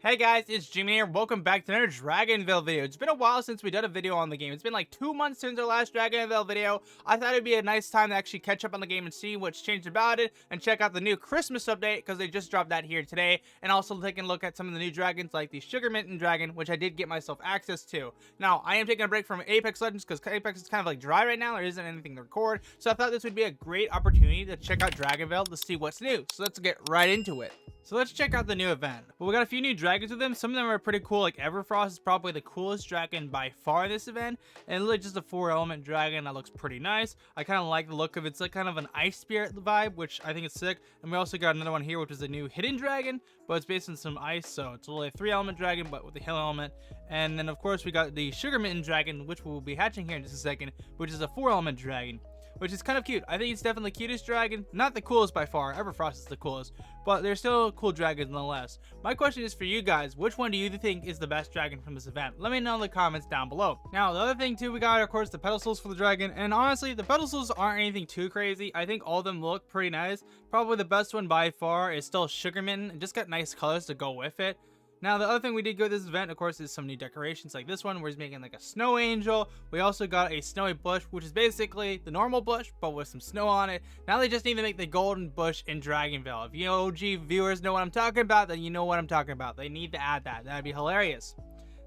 Hey guys, it's GMAN here. Welcome back to another Dragonvale video. It's been a while since we did a video on the game. It's been like 2 months since our last Dragonvale video. I thought it'd be a nice time to actually catch up on the game and see what's changed about it and check out the new Christmas update because they just dropped that here today. And also taking a look at some of the new dragons like the Sugarmitten dragon, which I did get myself access to. Now, I am taking a break from Apex Legends because Apex is kind of like dry right now. There isn't anything to record. So I thought this would be a great opportunity to check out Dragonvale to see what's new. So let's get right into it. So let's check out the new event. Well, we got a few new dragons with them. Some of them are pretty cool. Like Everfrost is probably the coolest dragon by far in this event. And literally just a 4-element dragon that looks pretty nice. I kind of like the look of it. It's like kind of an ice spirit vibe, which I think is sick. And we also got another one here, which is a new hidden dragon, but it's based on some ice. So it's only a 3-element dragon, but with the hill element. And then of course we got the Sugarmitten dragon, which we'll be hatching here in just a second, which is a 4-element dragon, which is kind of cute. I think it's definitely the cutest dragon. Not the coolest by far. Everfrost is the coolest, but they're still cool dragons nonetheless. My question is for you guys, which one do you think is the best dragon from this event? Let me know in the comments down below. Now, the other thing too, we got, of course, the pedestals for the dragon, and honestly, the pedestals aren't anything too crazy. I think all of them look pretty nice. Probably the best one by far is still Sugarmitten. It just got nice colors to go with it. Now, the other thing we did go to this event, of course, is some new decorations like this one, where he's making like a snow angel. We also got a snowy bush, which is basically the normal bush, but with some snow on it. Now they just need to make the golden bush in Dragonvale. If you OG viewers know what I'm talking about, then you know what I'm talking about. They need to add that. That'd be hilarious.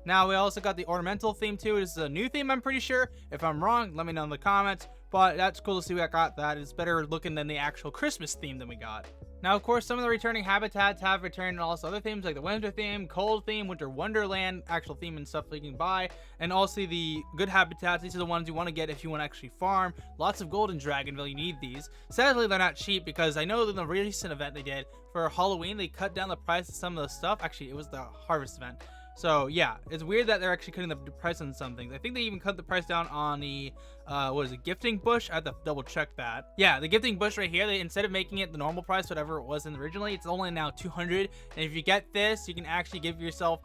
Now, we also got the ornamental theme too. This is a new theme, I'm pretty sure. If I'm wrong, let me know in the comments. But that's cool to see we got that. It's better looking than the actual Christmas theme that we got. Now, of course, some of the returning habitats have returned, and also other themes like the winter theme, cold theme, winter wonderland, actual theme and stuff that you can buy, and also the good habitats. These are the ones you want to get if you want to actually farm. Lots of gold in Dragonvale, you need these. Sadly, they're not cheap because I know in the recent event they did for Halloween, they cut down the price of some of the stuff. Actually, it was the harvest event. So yeah, it's weird that they're actually cutting the price on some things. I think they even cut the price down on the what is it, gifting bush? I have to double check that. Yeah, the gifting bush right here, they, instead of making it the normal price, whatever it was originally, it's only now 200. And if you get this, you can actually give yourself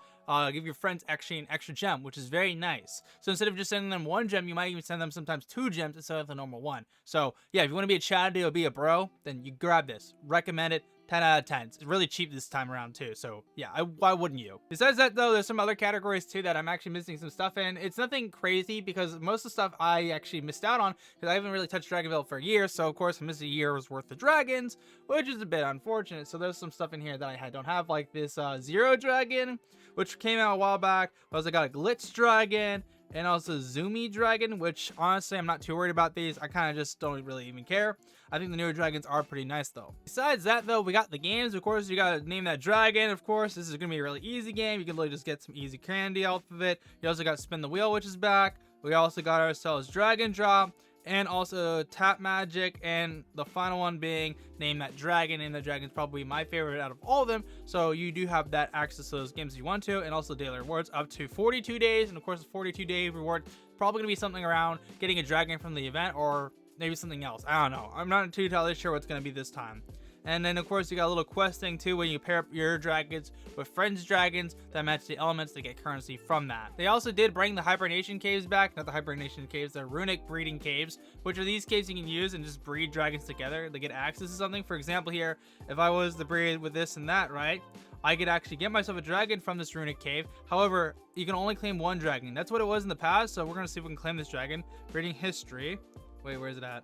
give your friends actually an extra gem, which is very nice. So instead of just sending them 1 gem, you might even send them sometimes 2 gems instead of the normal 1. So yeah, if you want to be a Chad or be a bro, then you grab this. Recommend it. 10 out of 10. It's really cheap this time around too, so yeah, why wouldn't you? Besides that though, there's some other categories too that I'm actually missing some stuff in. It's nothing crazy because most of the stuff I actually missed out on because I haven't really touched Dragonvale for a year, so of course I missed a year's worth of dragons, which is a bit unfortunate. So there's some stuff in here that I don't have, like this Zero Dragon, which came out a while back. I also got a Glitz Dragon, and also Zoomy Dragon, which honestly I'm not too worried about these. I kind of just don't really even care. I think the newer dragons are pretty nice though. Besides that though, we got the games. Of course, you gotta name that dragon. Of course, this is gonna be a really easy game. You can literally just get some easy candy off of it. You also got Spin the Wheel, which is back. We also got ourselves Dragon Drop, and also Tap Magic, and the final one being Name That Dragon. Name That Dragon is probably my favorite out of all of them, so you do have that access to those games if you want to, and also daily rewards up to 42 days, and of course the 42-day reward probably going to be something around getting a dragon from the event, or maybe something else. I don't know. I'm not too sure what's going to be this time. And then of course you got a little questing too when you pair up your dragons with friends dragons that match the elements to get currency from that. They also did bring the hibernation caves back, not the hibernation caves, the runic breeding caves, which are these caves you can use and just breed dragons together to get access to something. For example here, if I was to breed with this and that, right, I could actually get myself a dragon from this runic cave. However, you can only claim 1 dragon. That's what it was in the past, so we're gonna see if we can claim this dragon. Breeding history. Wait, where is it at?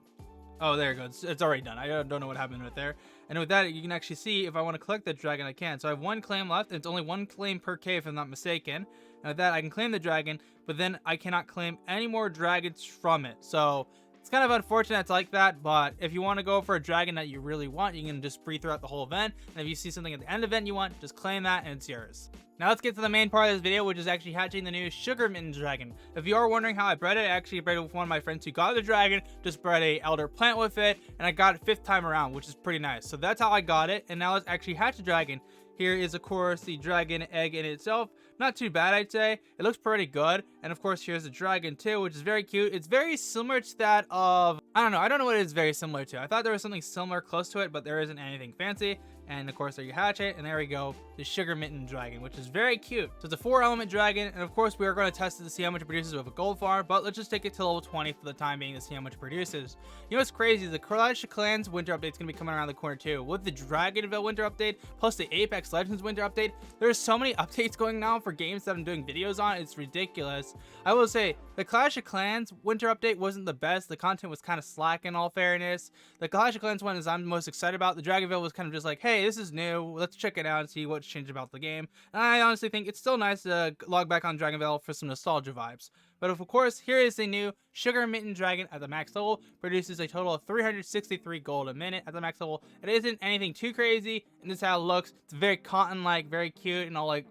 Oh, there it goes. It's already done. I don't know what happened right there. And with that, you can actually see if I want to collect that dragon, I can. So I have 1 claim left. And it's only 1 claim per cave, if I'm not mistaken. And with that, I can claim the dragon, but then I cannot claim any more dragons from it. So it's kind of unfortunate it's like that, but if you want to go for a dragon that you really want, you can just breed throughout the whole event. And if you see something at the end of the event you want, just claim that and it's yours. Now let's get to the main part of this video, which is actually hatching the new Sugarmitten dragon. If you are wondering how I bred it, I actually bred it with one of my friends who got the dragon, just bred a elder plant with it, and I got it 5th time around, which is pretty nice. So that's how I got it, and now let's actually hatch the dragon. Here is, of course, the dragon egg in itself. Not too bad, I'd say. It looks pretty good. And, of course, here's the dragon, too, which is very cute. It's very similar to that of... I don't know what it is very similar to. I thought there was something similar close to it, but there isn't anything fancy. And of course, there you hatch it, and there we go, the Sugarmitten dragon, which is very cute. So it's a 4-element dragon, and of course, we are going to test it to see how much it produces with a gold farm, but let's just take it to level 20 for the time being to see how much it produces. You know what's crazy? The Clash of Clans Winter Update is going to be coming around the corner too. With the Dragonvale Winter Update, plus the Apex Legends Winter Update, there's so many updates going now for games that I'm doing videos on, it's ridiculous. I will say, the Clash of Clans Winter Update wasn't the best. The content was kind of slack in all fairness. The Clash of Clans one is I'm most excited about. The Dragonvale was kind of just like, hey, this is new, let's check it out and see what's changed about the game. And I honestly think it's still nice to log back on Dragonvale for some nostalgia vibes. But of course, here is the new Sugarmitten dragon at the max level. Produces a total of 363 gold a minute at the max level. It isn't anything too crazy, and this is how it looks. It's very cotton-like, very cute, and all like,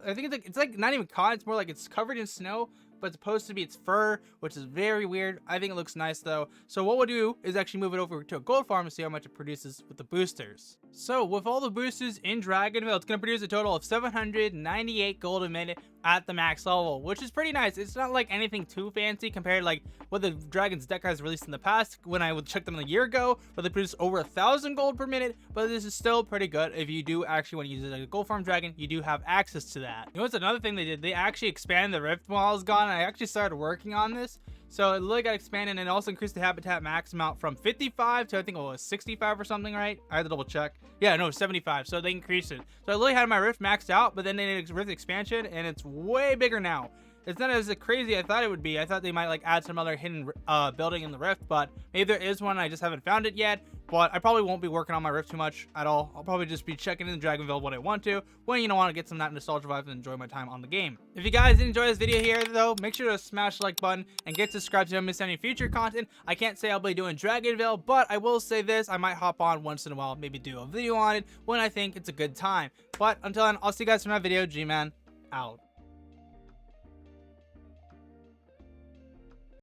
I think it's like not even cotton, it's more like it's covered in snow, but it's supposed to be its fur, which is very weird. I think it looks nice though. So what we'll do is actually move it over to a gold farm and see how much it produces with the boosters. So with all the boosters in Dragonvale, it's going to produce a total of 798 gold a minute at the max level, which is pretty nice. It's not like anything too fancy compared to like what the Dragon's deck has released in the past when I would check them a year ago, where they produce over 1,000 gold per minute, but this is still pretty good. If you do actually want to use it like a gold farm dragon, you do have access to that. You know what's another thing they did? They actually expanded the rift while I was gone, and I actually started working on this. So it literally got expanded, and it also increased the habitat max amount from 55 to I think it was 65 or something, right? I had to double check. Yeah, no, 75. So they increased it. So I literally had my rift maxed out, but then they did a rift expansion, and it's way bigger now. It's not as crazy as I thought it would be. I thought they might like add some other hidden building in the rift, but maybe there is one. I just haven't found it yet. But I probably won't be working on my rift too much at all. I'll probably just be checking in Dragonvale when I want to, when want to get some that nostalgia vibes and enjoy my time on the game. If you guys did enjoy this video here though, make sure to smash the like button and get subscribed so you don't miss any future content. I can't say I'll be doing Dragonvale, but I will say this, I might hop on once in a while, maybe do a video on it when I think it's a good time. But until then, I'll see you guys for my video. GMAN out.